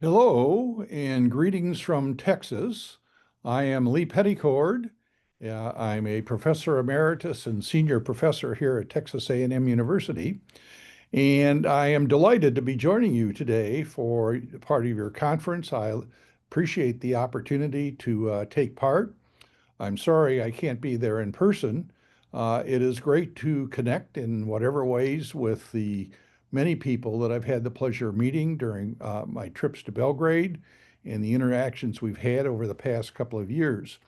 Hello and greetings from Texas. I am Lee Peddicord. I'm a professor emeritus and senior professor here at Texas A&M University, and I am delighted to be joining you today for part of your conference. I appreciate the opportunity to take part. I'm sorry I can't be there in person. It is great to connect in whatever ways with the many people that I've had the pleasure of meeting during my trips to Belgrade and the interactions we've had over the past couple of years.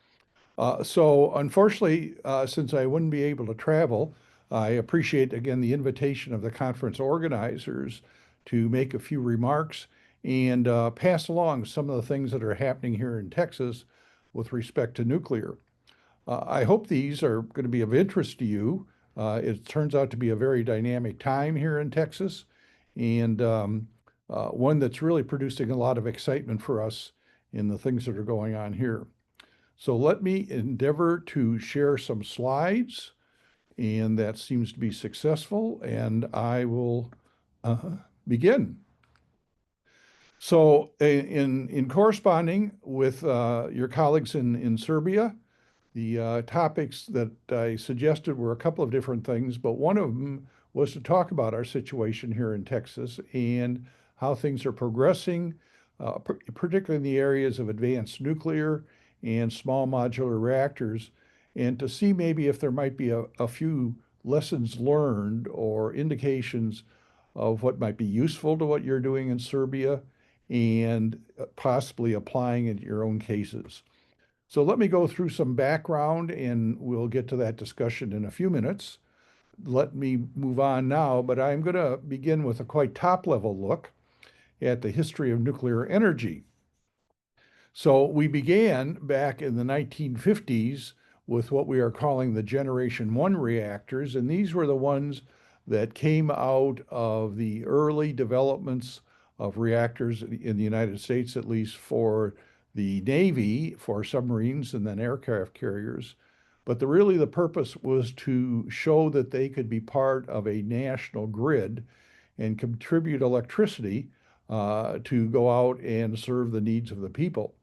So unfortunately, since I wouldn't be able to travel, I appreciate again the invitation of the conference organizers to make a few remarks and pass along some of the things that are happening here in Texas with respect to nuclear. I hope these are going to be of interest to you. It turns out to be a very dynamic time here in Texas and one that's really producing a lot of excitement for us in the things that are going on here. So let me endeavor to share some slides, and that seems to be successful, and I will begin. So in corresponding with your colleagues in Serbia, the topics that I suggested were a couple of different things, but one of them was to talk about our situation here in Texas and how things are progressing, particularly in the areas of advanced nuclear and small modular reactors, and to see maybe if there might be a few lessons learned or indications of what might be useful to what you're doing in Serbia and possibly applying in your own cases. So let me go through some background and we'll get to that discussion in a few minutes. Let me move on now, but I'm going to begin with a quite top level look at the history of nuclear energy. So we began back in the 1950s with what we are calling the Generation 1 reactors, and these were the ones that came out of the early developments of reactors in the United States, at least for the Navy, for submarines and then aircraft carriers. But really the purpose was to show that they could be part of a national grid and contribute electricity to go out and serve the needs of the people.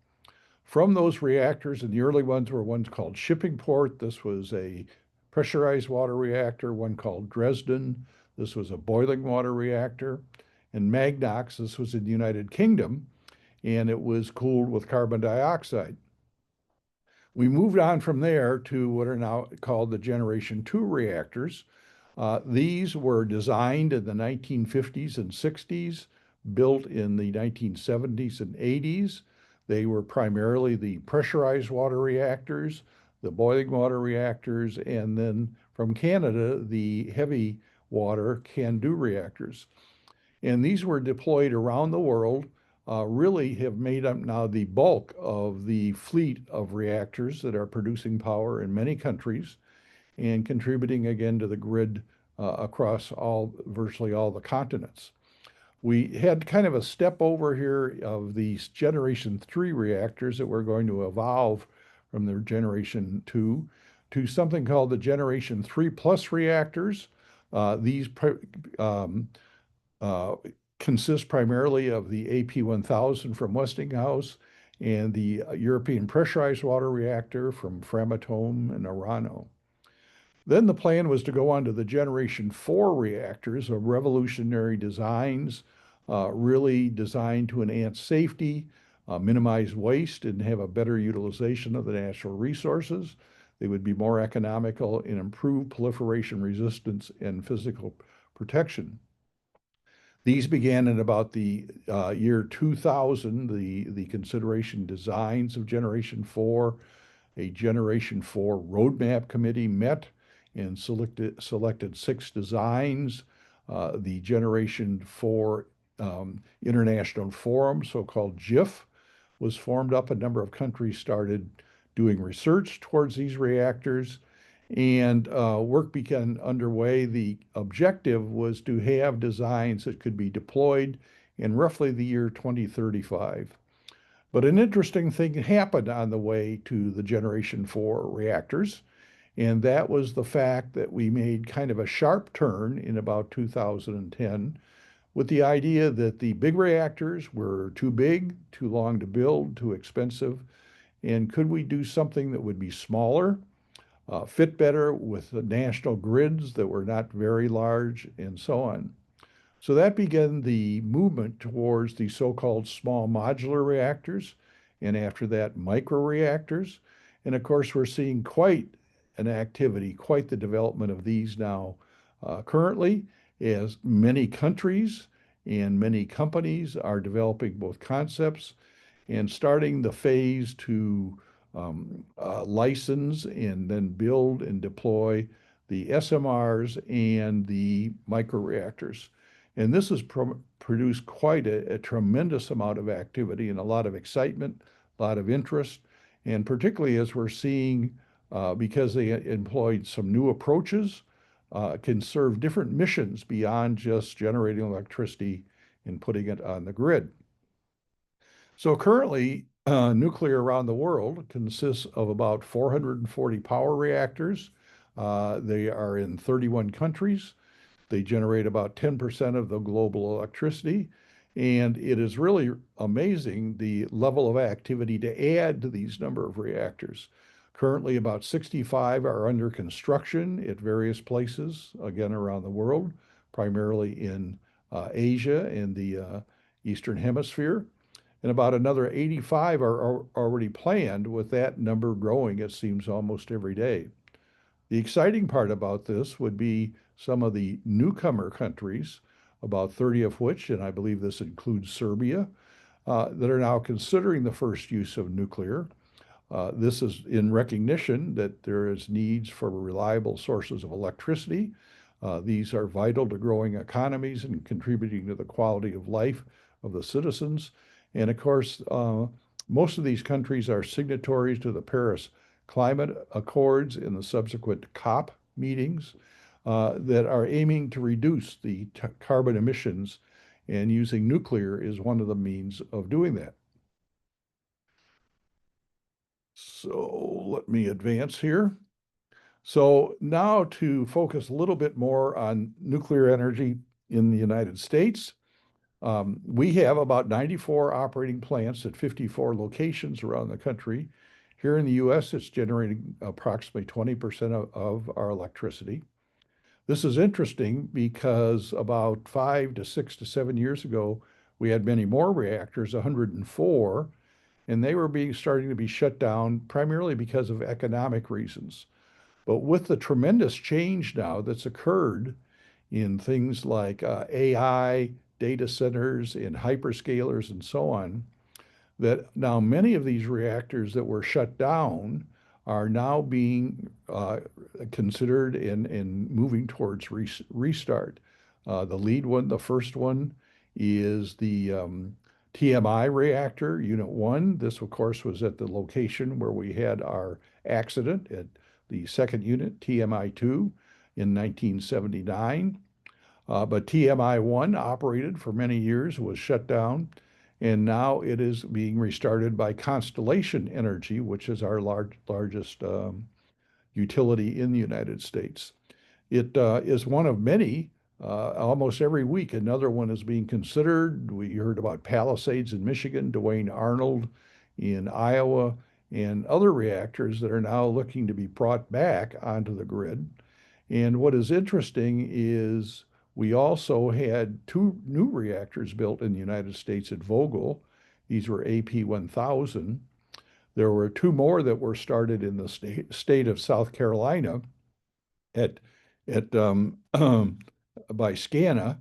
From those reactors, and the early ones were ones called Shippingport. This was a pressurized water reactor, one called Dresden. This was a boiling water reactor. And Magnox, this was in the United Kingdom, and it was cooled with carbon dioxide. We moved on from there to what are now called the Generation 2 reactors. These were designed in the 1950s and 60s, built in the 1970s and 80s. They were primarily the pressurized water reactors, the boiling water reactors, and then from Canada, the heavy water CANDU reactors. And these were deployed around the world, really have made up now the bulk of the fleet of reactors that are producing power in many countries and contributing again to the grid across virtually all the continents. We had kind of a step over here of these Generation 3 reactors that were going to evolve from their Generation 2 to something called the Generation 3 plus reactors. These uh, consist primarily of the AP1000 from Westinghouse and the European pressurized water reactor from Framatome and Orano. Then the plan was to go on to the Generation 4 reactors of revolutionary designs, really designed to enhance safety, minimize waste, and have a better utilization of the natural resources. They would be more economical and improve proliferation resistance and physical protection. These began in about the year 2000, the consideration designs of Generation 4. A Generation 4 roadmap committee met and selected 6 designs. The Generation 4 International Forum, so-called GIF, was formed up. A number of countries started doing research towards these reactors, and work began underway. The objective was to have designs that could be deployed in roughly the year 2035. But an interesting thing happened on the way to the Generation 4 reactors, and that was the fact that we made kind of a sharp turn in about 2010 with the idea that the big reactors were too big, too long to build, too expensive, and could we do something that would be smaller, fit better with the national grids that were not very large, and so on. So that began the movement towards the so-called small modular reactors, and after that, microreactors. And of course, we're seeing quite an activity, quite the development of these now currently, as many countries and many companies are developing both concepts and starting the phase to license and then build and deploy the SMRs and the microreactors. And this has produced quite a tremendous amount of activity and a lot of excitement, a lot of interest, and particularly as we're seeing, because they employed some new approaches, can serve different missions beyond just generating electricity and putting it on the grid. So currently, nuclear around the world consists of about 440 power reactors. They are in 31 countries. They generate about 10% of the global electricity. And it is really amazing the level of activity to add to these number of reactors. Currently, about 65 are under construction at various places, again, around the world, primarily in Asia and the Eastern Hemisphere. And about another 85 are already planned, with that number growing, it seems, almost every day. The exciting part about this would be some of the newcomer countries, about 30 of which, and I believe this includes Serbia, that are now considering the first use of nuclear. This is in recognition that there is needs for reliable sources of electricity. These are vital to growing economies and contributing to the quality of life of the citizens. And of course, most of these countries are signatories to the Paris Climate Accords and the subsequent COP meetings that are aiming to reduce the carbon emissions, and using nuclear is one of the means of doing that. So let me advance here. So now to focus a little bit more on nuclear energy in the United States. We have about 94 operating plants at 54 locations around the country. Here in the US, it's generating approximately 20% of our electricity. This is interesting because about 5 to 6 to 7 years ago, we had many more reactors, 104, and they were starting to be shut down primarily because of economic reasons. But with the tremendous change now that's occurred in things like AI, data centers, and hyperscalers, and so on, that now many of these reactors that were shut down are now being considered and moving towards restart. The lead one, the first one, is the TMI reactor, Unit 1. This, of course, was at the location where we had our accident at the second unit, TMI 2, in 1979. But TMI 1 operated for many years, was shut down, and now it is being restarted by Constellation Energy, which is our largest utility in the United States. It is one of many. Almost every week, another one is being considered. We heard about Palisades in Michigan, Duane Arnold in Iowa, and other reactors that are now looking to be brought back onto the grid. And what is interesting is we also had 2 new reactors built in the United States at Vogtle. These were AP1000. There were 2 more that were started in the state of South Carolina at by SCANA,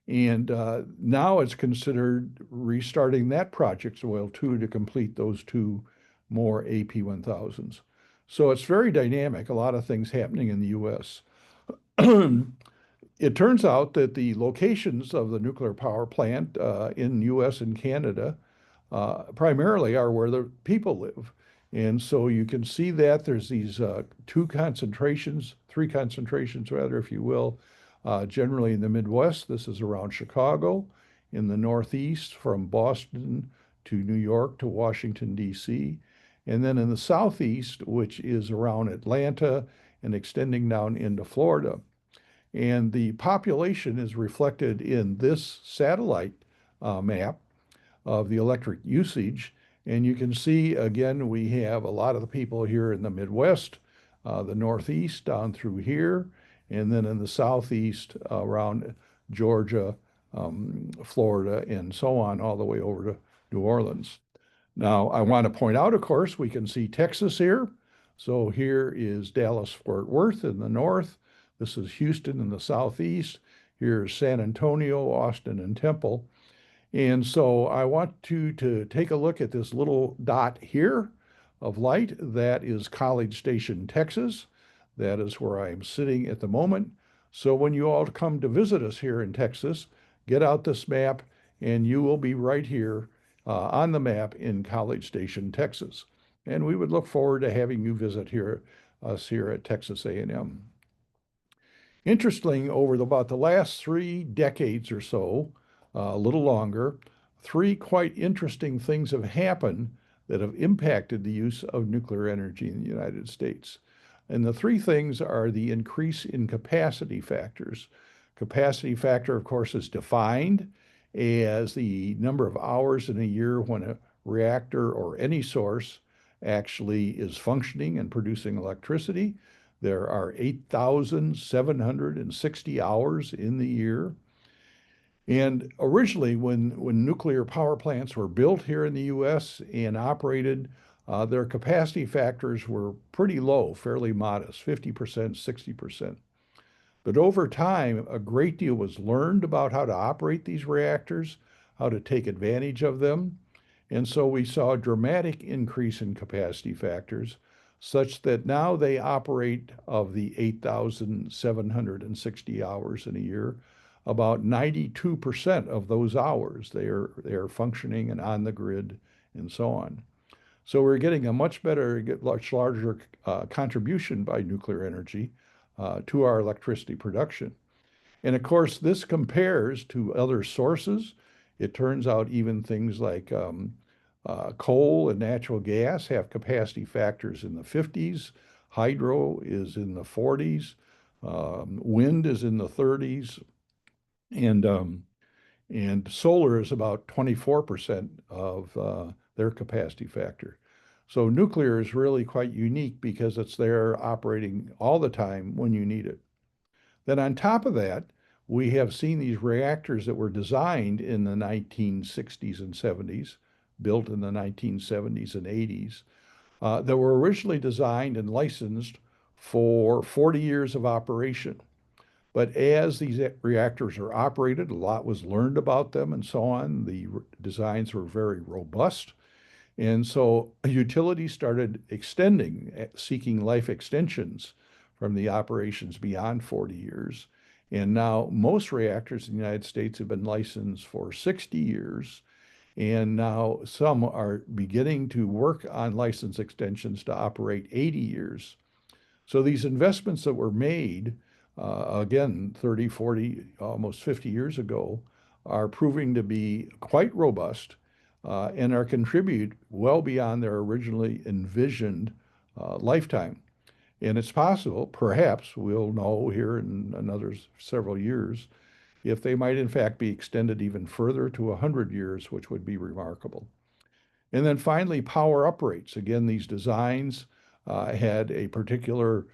and now it's considered restarting that project as well too, to complete those 2 more AP1000s. So it's very dynamic, a lot of things happening in the US. It turns out that the locations of the nuclear power plant in US and Canada primarily are where the people live. And so you can see that there's these 3 concentrations rather, if you will. Generally in the Midwest, this is around Chicago. In the Northeast, from Boston to New York to Washington, D.C. And then in the Southeast, which is around Atlanta and extending down into Florida. And the population is reflected in this satellite map of the electric usage. And you can see, again, we have a lot of the people here in the Midwest, the Northeast down through here, and then in the Southeast around Georgia, Florida, and so on, all the way over to New Orleans. Now, I want to point out, of course, we can see Texas here. So here is Dallas-Fort Worth in the north. This is Houston in the southeast. Here's San Antonio, Austin, and Temple. And so I want to take a look at this little dot here of light. That is College Station, Texas. That is where I am sitting at the moment. So when you all come to visit us here in Texas, get out this map and you will be right here on the map in College Station, Texas. And we would look forward to having you visit us here at Texas A&M. Interesting, over about the last 3 decades or so, a little longer, 3 quite interesting things have happened that have impacted the use of nuclear energy in the United States. And the 3 things are the increase in capacity factors. Capacity factor, of course, is defined as the number of hours in a year when a reactor or any source actually is functioning and producing electricity. There are 8,760 hours in the year. And originally, when nuclear power plants were built here in the US and operated, their capacity factors were pretty low, fairly modest, 50%, 60%. But over time, a great deal was learned about how to operate these reactors, how to take advantage of them. And so we saw a dramatic increase in capacity factors, such that now they operate, of the 8,760 hours in a year, about 92% of those hours they are functioning and on the grid and so on. So we're getting a much larger contribution by nuclear energy to our electricity production. And of course, this compares to other sources. It turns out even things like coal and natural gas have capacity factors in the 50s. Hydro is in the 40s. Wind is in the 30s. And solar is about 24% of their capacity factor. So nuclear is really quite unique because it's there operating all the time when you need it. Then on top of that, we have seen these reactors that were designed in the 1960s and 70s, built in the 1970s and 80s, that were originally designed and licensed for 40 years of operation. But as these reactors are operated, a lot was learned about them and so on. The designs were very robust. And so utilities started extending, seeking life extensions from the operations beyond 40 years. And now most reactors in the United States have been licensed for 60 years. And now some are beginning to work on license extensions to operate 80 years. So these investments that were made again, 30, 40, almost 50 years ago, are proving to be quite robust and are contribute well beyond their originally envisioned lifetime. And it's possible, perhaps we'll know here in another several years, if they might in fact be extended even further to 100 years, which would be remarkable. And then finally, power uprates. Again, these designs had a particular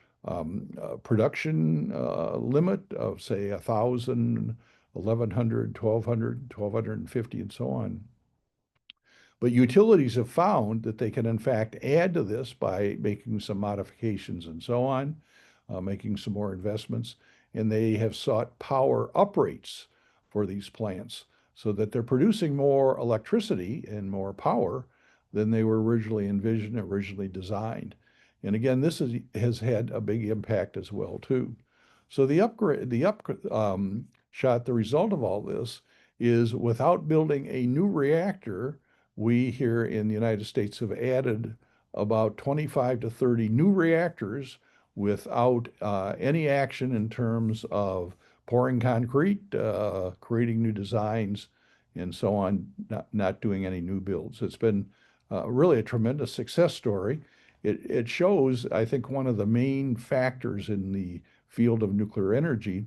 production limit of, say, 1,000, 1,100, 1,200, 1,250, and so on. But utilities have found that they can, in fact, add to this by making some modifications and so on, making some more investments. And they have sought power uprates for these plants so that they're producing more electricity and more power than they were originally envisioned, originally designed. And again, this has had a big impact as well, too. So the result of all this is, without building a new reactor, we here in the United States have added about 25 to 30 new reactors without any action in terms of pouring concrete, creating new designs, and so on, not doing any new builds. It's been really a tremendous success story. It shows, I think, one of the main factors in the field of nuclear energy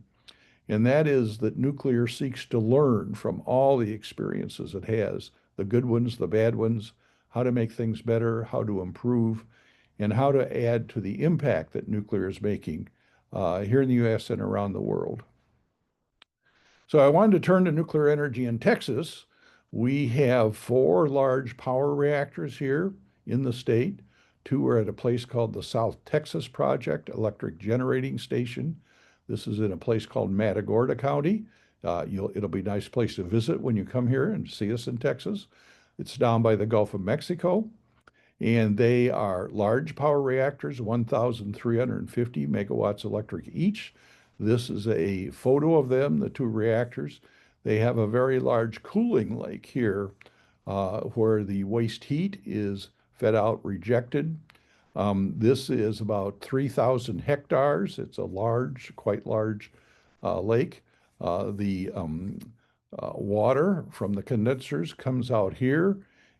And that is that nuclear seeks to learn from all the experiences it has, the good ones, the bad ones, how to make things better, how to improve, and how to add to the impact that nuclear is making here in the US and around the world. So I wanted to turn to nuclear energy in Texas. We have 4 large power reactors here in the state. 2 are at a place called the South Texas Project Electric Generating Station. This is in a place called Matagorda County. It'll be a nice place to visit when you come here and see us in Texas. It's down by the Gulf of Mexico, and they are large power reactors, 1,350 megawatts electric each. This is a photo of them, the 2 reactors. They have a very large cooling lake here where the waste heat is fed out, rejected. This is about 3,000 hectares. It's a large, quite large lake. The water from the condensers comes out here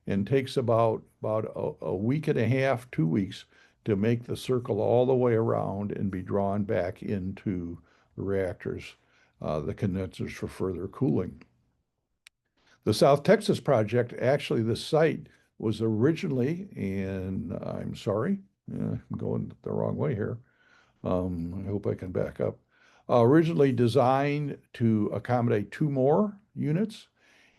and takes about a week and a half, 2 weeks to make the circle all the way around and be drawn back into the reactors, the condensers for further cooling. The South Texas project, actually the site was originally, and I'm sorry, I'm going the wrong way here. I hope I can back up. Originally designed to accommodate 2 more units.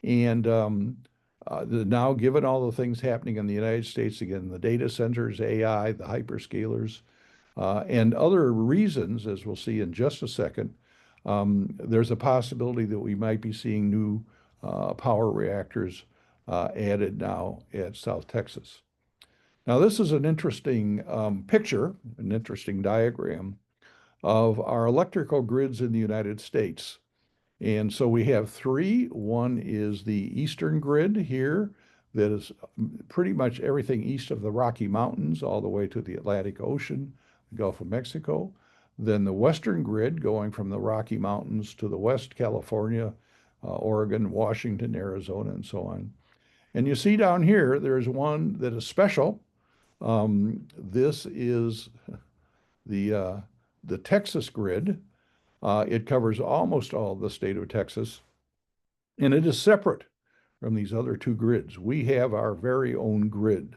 And now, given all the things happening in the United States, again, the data centers, AI, the hyperscalers, and other reasons, as we'll see in just a second, there's a possibility that we might be seeing new power reactors added now at South Texas. Now, this is an interesting picture, an interesting diagram of our electrical grids in the United States. And so we have 3. One is the eastern grid here that is pretty much everything east of the Rocky Mountains all the way to the Atlantic Ocean, the Gulf of Mexico. Then the western grid going from the Rocky Mountains to the West, California, Oregon, Washington, Arizona, and so on. And you see down here, there's one that is special. This is the Texas grid. It covers almost all of the state of Texas, and it is separate from these other 2 grids. We have our very own grid,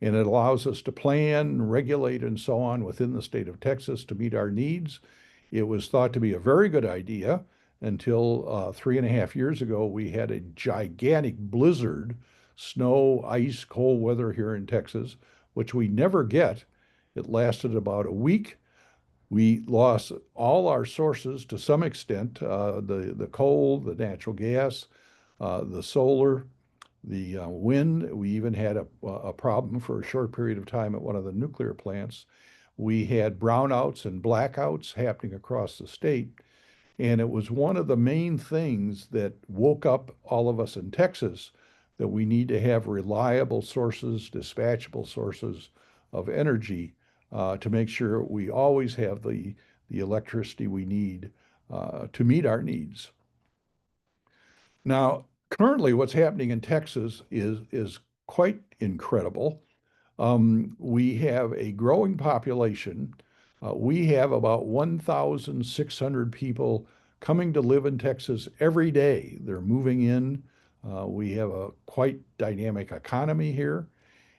and it allows us to plan, regulate, and so on within the state of Texas to meet our needs. It was thought to be a very good idea until 3.5 years ago. We had a gigantic blizzard, snow, ice, cold weather here in Texas, which we never get. It lasted about a week. We lost all our sources to some extent, the coal, the natural gas, the solar, the wind. We even had a problem for a short period of time at one of the nuclear plants. We had brownouts and blackouts happening across the state. And it was one of the main things that woke up all of us in Texas that we need to have reliable sources, dispatchable sources of energy to make sure we always have the electricity we need to meet our needs. Now, currently what's happening in Texas is quite incredible. We have a growing population. We have about 1,600 people coming to live in Texas every day. They're moving in. We have a quite dynamic economy here.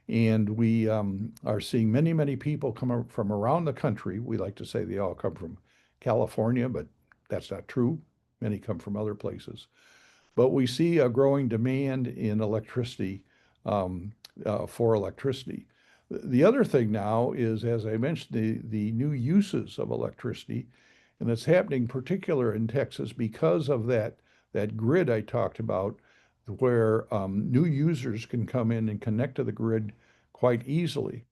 And we are seeing many, many people come from around the country. We like to say they all come from California, but that's not true. Many come from other places. But we see a growing demand in electricity, for electricity. The other thing now is, as I mentioned, the new uses of electricity, and it's happening particular in Texas because of that grid I talked about, where new users can come in and connect to the grid quite easily.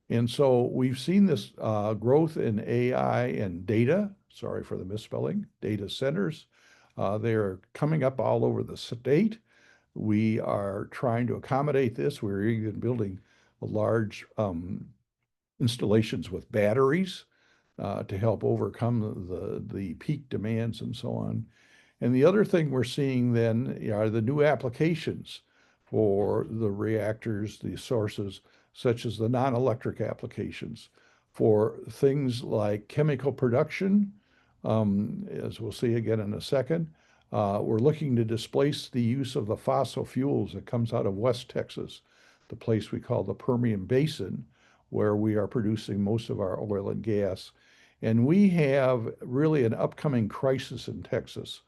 And so we've seen this growth in AI and data, sorry for the misspelling, data centers. They're coming up all over the state. We are trying to accommodate this. We're even building large installations with batteries to help overcome the peak demands and so on. And the other thing we're seeing then are the new applications for the reactors, the sources, such as the non-electric applications for things like chemical production, as we'll see again in a second. We're looking to displace the use of the fossil fuels that comes out of West Texas, the place we call the Permian Basin, where we are producing most of our oil and gas. And we have really an upcoming crisis in Texas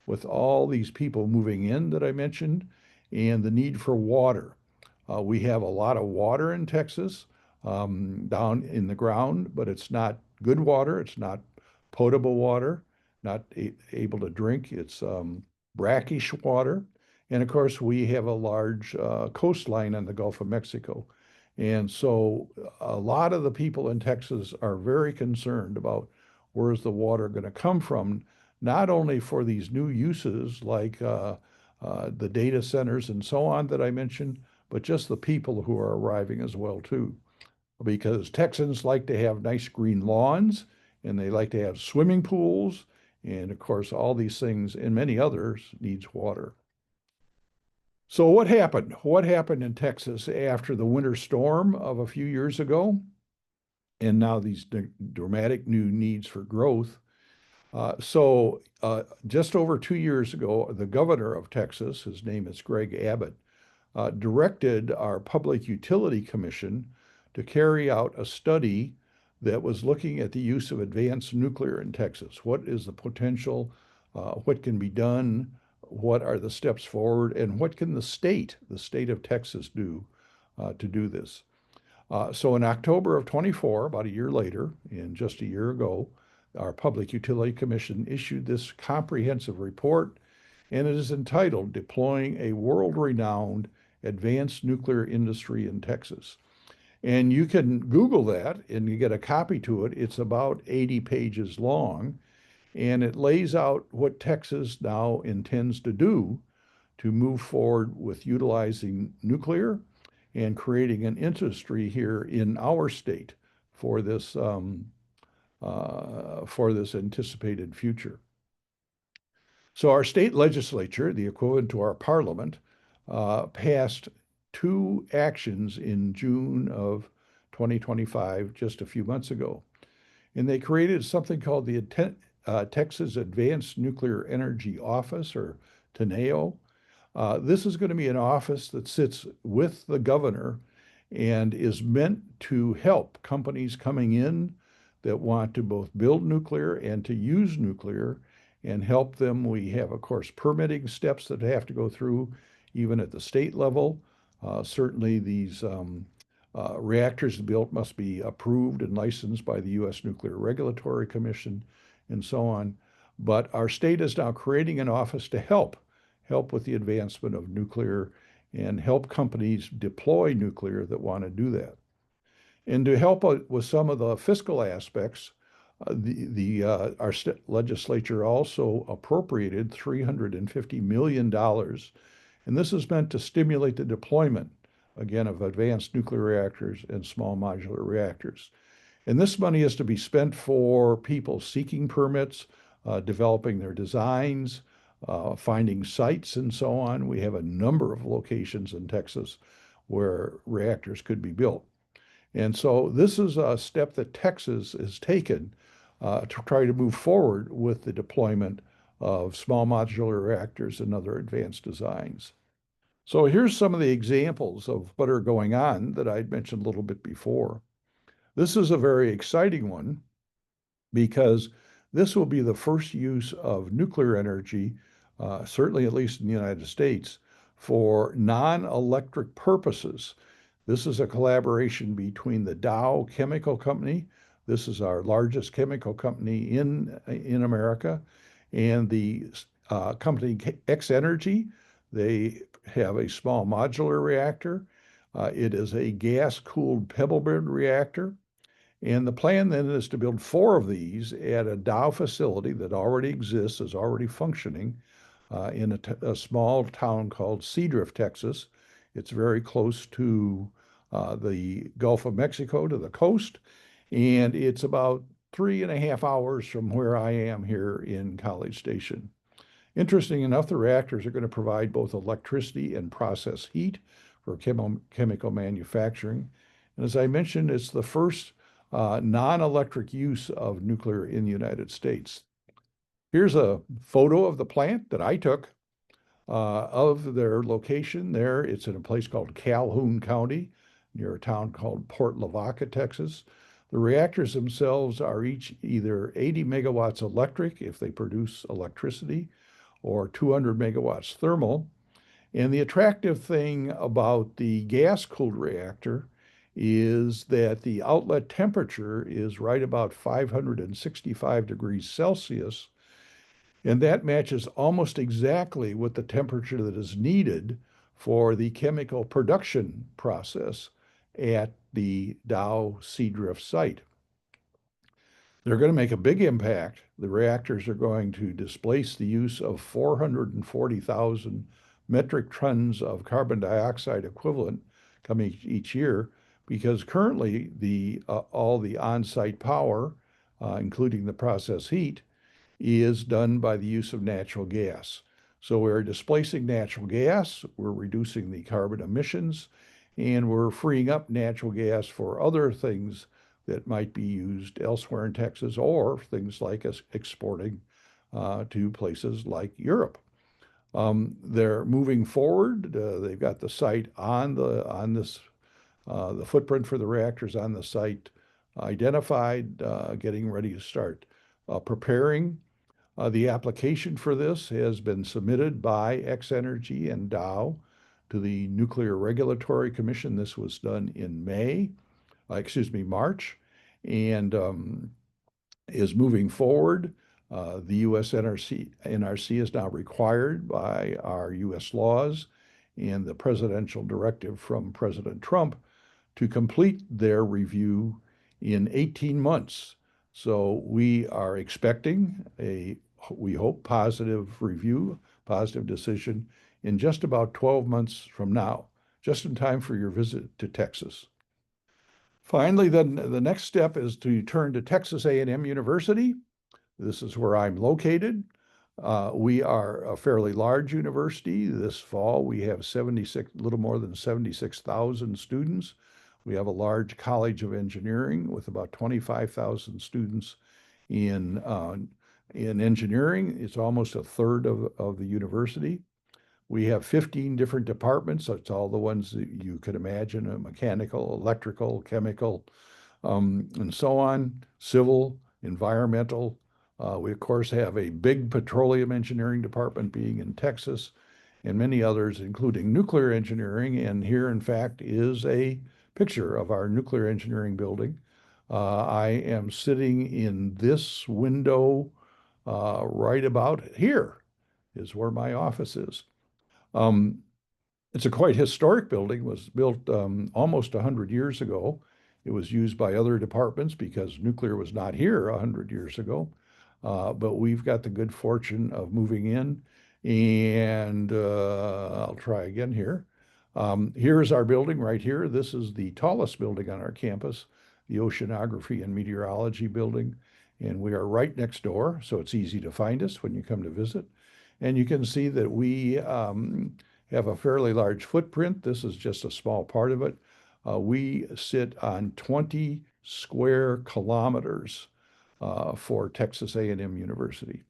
with all these people moving in that I mentioned and the need for water. We have a lot of water in Texas down in the ground, but it's not good water. It's not potable water, not able to drink. It's brackish water. And of course, we have a large coastline in the Gulf of Mexico. And so a lot of the people in Texas are very concerned about where's the water going to come from, not only for these new uses like the data centers and so on that I mentioned, but just the people who are arriving as well too. Because Texans like to have nice green lawns and they like to have swimming pools. And of course, all these things and many others needs water. So what happened? What happened in Texas after the winter storm of a few years ago? And now these dramatic new needs for growth. Just over 2 years ago, the governor of Texas, his name is Greg Abbott, directed our Public Utility Commission to carry out a study that was looking at the use of advanced nuclear in Texas. What is the potential? What can be done? What are the steps forward? And what can the state of Texas do to do this? So in October of 24, about a year later, and just a year ago, our Public Utility Commission issued this comprehensive report, and it is entitled Deploying a World-Renowned Advanced Nuclear Industry in Texas. And you can Google that and you get a copy to it. It's about 80 pages long, and it lays out what Texas now intends to do to move forward with utilizing nuclear and creating an industry here in our state for this anticipated future. So our state legislature, the equivalent to our parliament, passed two actions in June of 2025, just a few months ago. And they created something called the Texas Advanced Nuclear Energy Office, or TENEO. This is going to be an office that sits with the governor and is meant to help companies coming in that want to both build nuclear and to use nuclear and help them. We have, of course, permitting steps that have to go through, even at the state level. Certainly, these reactors built must be approved and licensed by the U.S. Nuclear Regulatory Commission and so on. But our state is now creating an office to help with the advancement of nuclear and help companies deploy nuclear that want to do that. And to help with some of the fiscal aspects, our legislature also appropriated $350 million, and this is meant to stimulate the deployment, again, of advanced nuclear reactors and small modular reactors. And this money is to be spent for people seeking permits, developing their designs, finding sites, and so on. We have a number of locations in Texas where reactors could be built. And so this is a step that Texas has taken to try to move forward with the deployment of small modular reactors and other advanced designs. So here's some of the examples of what are going on that I'd mentioned a little bit before. This is a very exciting one because this will be the first use of nuclear energy, certainly at least in the United States, for non-electric purposes. This is a collaboration between the Dow Chemical Company. This is our largest chemical company in America, and the company X Energy. They have a small modular reactor. It is a gas-cooled pebble bed reactor. And the plan then is to build 4 of these at a Dow facility that already exists, is already functioning in a small town called Seadrift, Texas. It's very close to the Gulf of Mexico, to the coast, and it's about 3.5 hours from where I am here in College Station. Interesting enough, the reactors are going to provide both electricity and process heat for chemical manufacturing. And as I mentioned, it's the first non-electric use of nuclear in the United States. Here's a photo of the plant that I took of their location there. It's in a place called Calhoun County, near a town called Port Lavaca, Texas. The reactors themselves are each either 80 megawatts electric if they produce electricity, or 200 megawatts thermal. And the attractive thing about the gas-cooled reactor is that the outlet temperature is right about 565 degrees Celsius, and that matches almost exactly with the temperature that is needed for the chemical production process at the Dow Seadrift site. They're going to make a big impact. The reactors are going to displace the use of 440,000 metric tons of carbon dioxide equivalent coming each year, because currently all the on-site power, including the process heat, is done by the use of natural gas. So we're displacing natural gas, we're reducing the carbon emissions, and we're freeing up natural gas for other things that might be used elsewhere in Texas, or things like exporting to places like Europe. They're moving forward. They've got the site the footprint for the reactors on the site identified, getting ready to start preparing. The application for this has been submitted by X-Energy and Dow to the Nuclear Regulatory Commission. This was done in March, and is moving forward. The U.S. NRC is now required by our U.S. laws and the presidential directive from President Trump to complete their review in 18 months. So we are expecting we hope, positive review, positive decision in just about 12 months from now, just in time for your visit to Texas. Finally, then the next step is to turn to Texas A&M University. This is where I'm located. We are a fairly large university. This fall, we have a little more than 76,000 students. We have a large college of engineering with about 25,000 students in engineering. It's almost a third of the university. We have 15 different departments. That's all the ones that you could imagine: mechanical, electrical, chemical, and so on, civil, environmental. We, of course, have a big petroleum engineering department being in Texas, and many others, including nuclear engineering. And here, in fact, is a picture of our nuclear engineering building. I am sitting in this window right about here is where my office is. It's a quite historic building. It was built almost 100 years ago. It was used by other departments because nuclear was not here 100 years ago. But we've got the good fortune of moving in, and I'll try again here. Here's our building right here. This is the tallest building on our campus, the Oceanography and Meteorology building. And we are right next door, so it's easy to find us when you come to visit. And you can see that we have a fairly large footprint. This is just a small part of it. We sit on 20 square kilometers for Texas A&M University.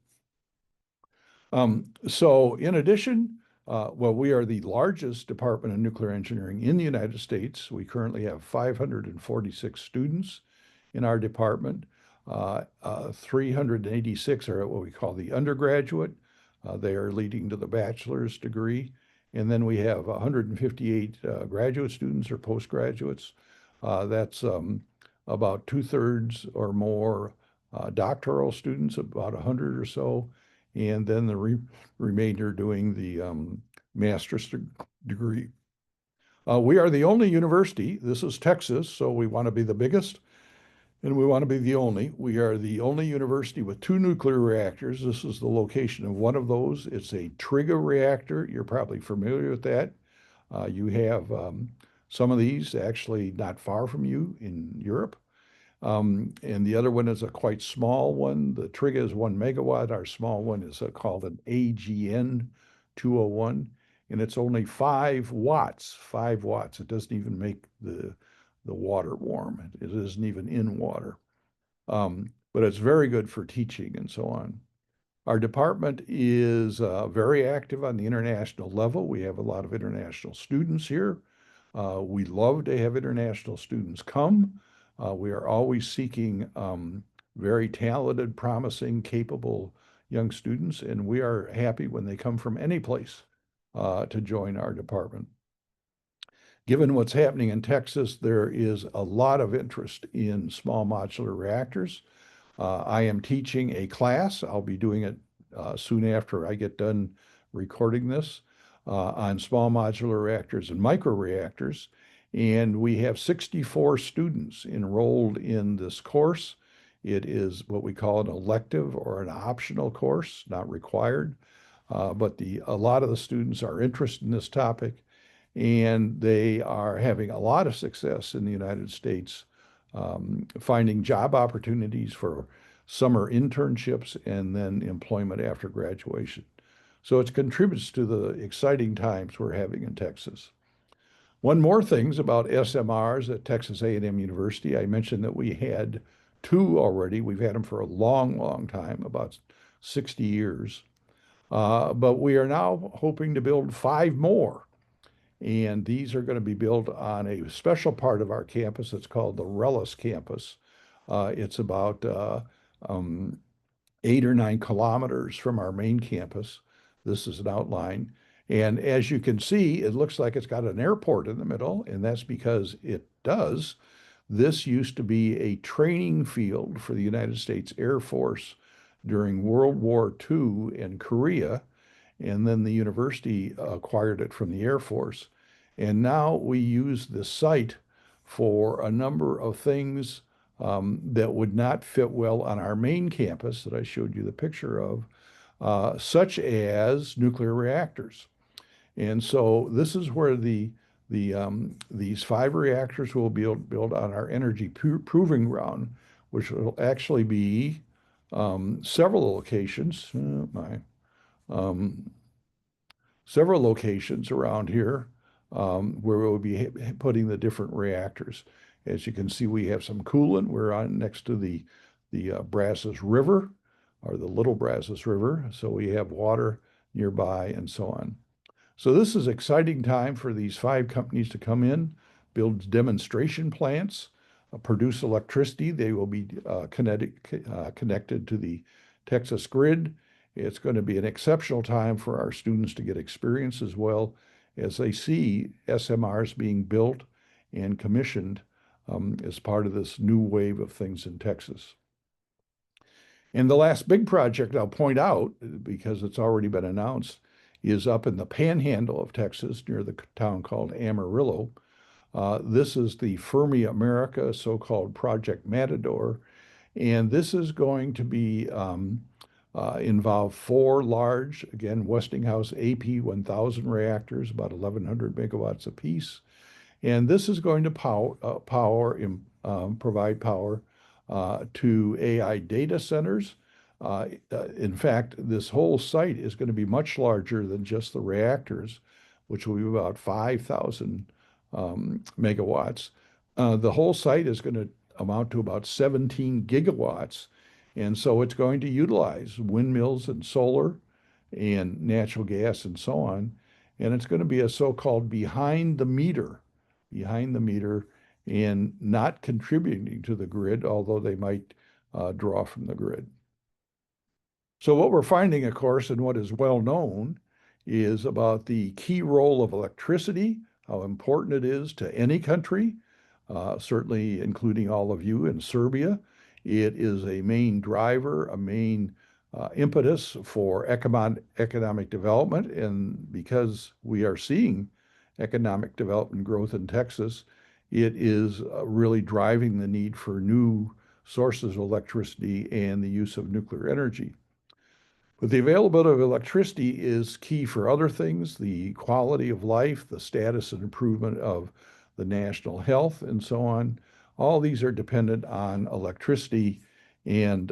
So in addition, we are the largest department of nuclear engineering in the United States. We currently have 546 students in our department. 386 are what we call the undergraduate. They are leading to the bachelor's degree. And then we have 158 graduate students or postgraduates. That's about 2/3 or more doctoral students, about 100 or so. And then the remainder doing the master's degree. We are the only university. This is Texas, so we want to be the biggest, and we want to be the only. We are the only university with 2 nuclear reactors. This is the location of one of those. It's a TRIGA reactor. You're probably familiar with that. You have some of these actually not far from you in Europe. And the other one is a quite small one. The TRIGA is 1 megawatt. Our small one is called an AGN 201, and it's only 5 watts. 5 watts. It doesn't even make the water warm. It isn't even in water. But it's very good for teaching and so on. Our department is very active on the international level. We have a lot of international students here. We love to have international students come. We are always seeking very talented, promising, capable young students, and we are happy when they come from any place to join our department. Given what's happening in Texas, there is a lot of interest in small modular reactors. I am teaching a class. I'll be doing it soon after I get done recording this on small modular reactors and microreactors. And we have 64 students enrolled in this course. It is what we call an elective or an optional course, not required. But a lot of the students are interested in this topic, and they are having a lot of success in the United States, finding job opportunities for summer internships and then employment after graduation. So it contributes to the exciting times we're having in Texas. One more thing about SMRs at Texas A&M University. I mentioned that we had two already. We've had them for a long, long time, about 60 years. But we are now hoping to build 5 more. And these are going to be built on a special part of our campus. It's called the Rellis campus. It's about 8 or 9 kilometers from our main campus. This is an outline. And as you can see, it looks like it's got an airport in the middle, and that's because it does. This used to be a training field for the United States Air Force during World War II in Korea, and then the university acquired it from the Air Force. And now we use the site for a number of things that would not fit well on our main campus that I showed you the picture of, such as nuclear reactors. And so this is where these 5 reactors will be built on our energy proving ground, which will actually be several locations. Several locations around here where we'll be putting the different reactors. As you can see, we have some coolant. We're on next to the Brazos River, or the Little Brazos River. So we have water nearby and so on. So this is exciting time for these 5 companies to come in, build demonstration plants, produce electricity. They will be connected to the Texas grid. It's going to be an exceptional time for our students to get experience as well as they see SMRs being built and commissioned as part of this new wave of things in Texas. And the last big project I'll point out, because it's already been announced, is up in the panhandle of Texas near the town called Amarillo. This is the Fermi America, so-called Project Matador. And this is going to be involve 4 large, again, Westinghouse AP1000 reactors, about 1,100 megawatts apiece. And this is going to provide power to AI data centers. In fact, this whole site is going to be much larger than just the reactors, which will be about 5,000 megawatts. The whole site is going to amount to about 17 gigawatts. And so it's going to utilize windmills and solar and natural gas and so on. And it's going to be a so-called behind the meter, and not contributing to the grid, although they might draw from the grid. So what we're finding, of course, and what is well known, is about the key role of electricity, how important it is to any country, certainly including all of you in Serbia. It is a main driver, a main impetus for economic development. And because we are seeing economic development growth in Texas, it is really driving the need for new sources of electricity and the use of nuclear energy. But the availability of electricity is key for other things, the quality of life, the status and improvement of the national health, and so on. All these are dependent on electricity. And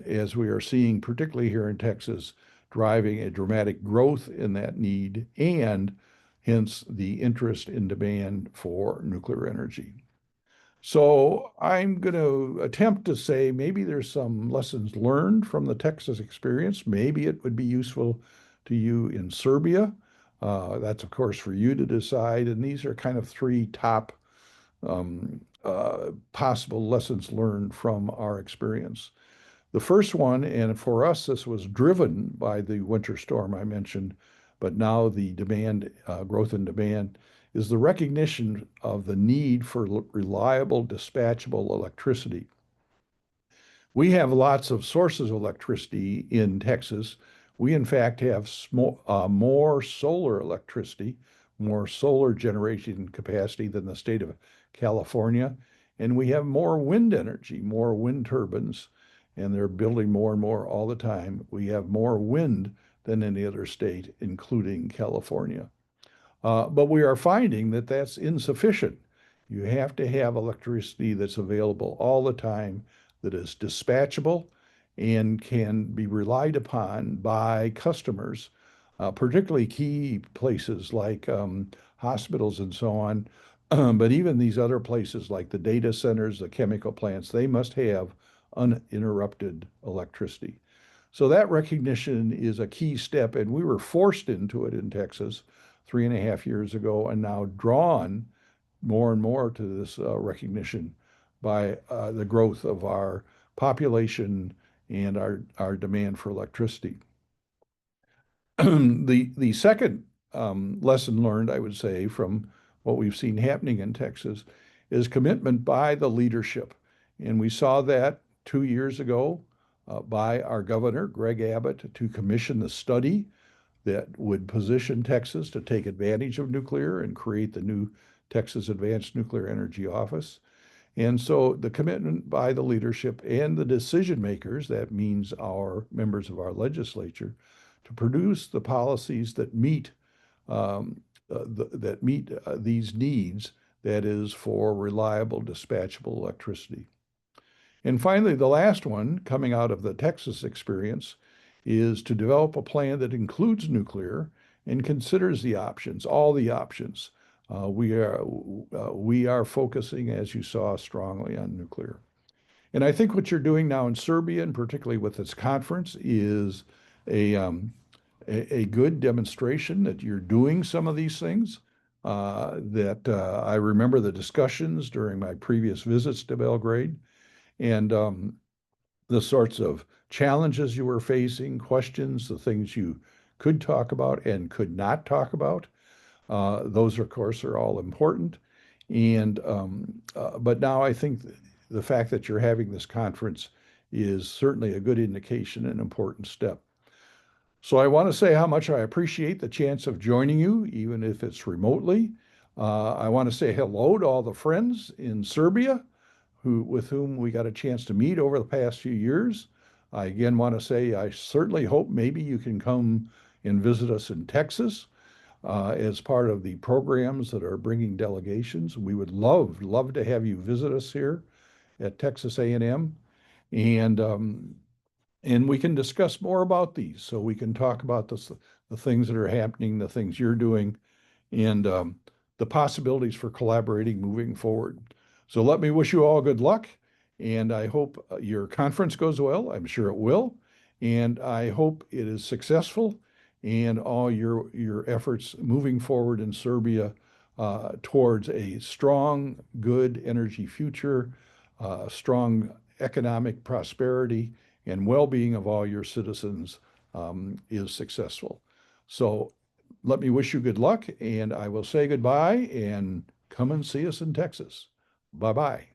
as we are seeing, particularly here in Texas, driving a dramatic growth in that need, and hence the interest in demand for nuclear energy. So I'm going to attempt to say maybe there's some lessons learned from the Texas experience. Maybe it would be useful to you in Serbia. That's, of course, for you to decide. And these are kind of three top possible lessons learned from our experience. The first one, and for us, this was driven by the winter storm I mentioned, but now the demand, growth in demand, is the recognition of the need for reliable, dispatchable electricity. We have lots of sources of electricity in Texas. We, in fact, have more solar electricity, more solar generation capacity than the state of California. And we have more wind energy, more wind turbines, and they're building more and more all the time. We have more wind than any other state, including California. But we are finding that that's insufficient. You have to have electricity that's available all the time, that is dispatchable and can be relied upon by customers, particularly key places like hospitals and so on. But even these other places like the data centers, the chemical plants, they must have uninterrupted electricity. So that recognition is a key step, and we were forced into it in Texas 3.5 years ago, and now drawn more and more to this recognition by the growth of our population and our demand for electricity. The second lesson learned, I would say, from what we've seen happening in Texas is commitment by the leadership. And we saw that 2 years ago by our governor, Greg Abbott, to commission the study that would position Texas to take advantage of nuclear and create the new Texas Advanced Nuclear Energy Office. And so the commitment by the leadership and the decision makers, that means our members of our legislature, to produce the policies that meet these needs, that is for reliable, dispatchable electricity. And finally, the last one coming out of the Texas experience is to develop a plan that includes nuclear and considers the options, all the options. We are focusing, as you saw, strongly on nuclear. And I think what you're doing now in Serbia, and particularly with this conference, is a good demonstration that you're doing some of these things. I remember the discussions during my previous visits to Belgrade, and the sorts of challenges you were facing, questions, the things you could talk about and could not talk about. Those, of course, are all important. And but now I think the fact that you're having this conference is certainly a good indication, an important step. So I want to say how much I appreciate the chance of joining you, even if it's remotely. I want to say hello to all the friends in Serbia with whom we got a chance to meet over the past few years. I again want to say I certainly hope maybe you can come and visit us in Texas as part of the programs that are bringing delegations. We would love to have you visit us here at Texas A&M, and we can discuss more about these. So we can talk about the things that are happening, the things you're doing, and the possibilities for collaborating moving forward. So let me wish you all good luck, and I hope your conference goes well. I'm sure it will, and I hope it is successful, and all your efforts moving forward in Serbia towards a strong, good energy future, strong economic prosperity, and well-being of all your citizens is successful. So let me wish you good luck, and I will say goodbye, and come and see us in Texas. Bye-bye.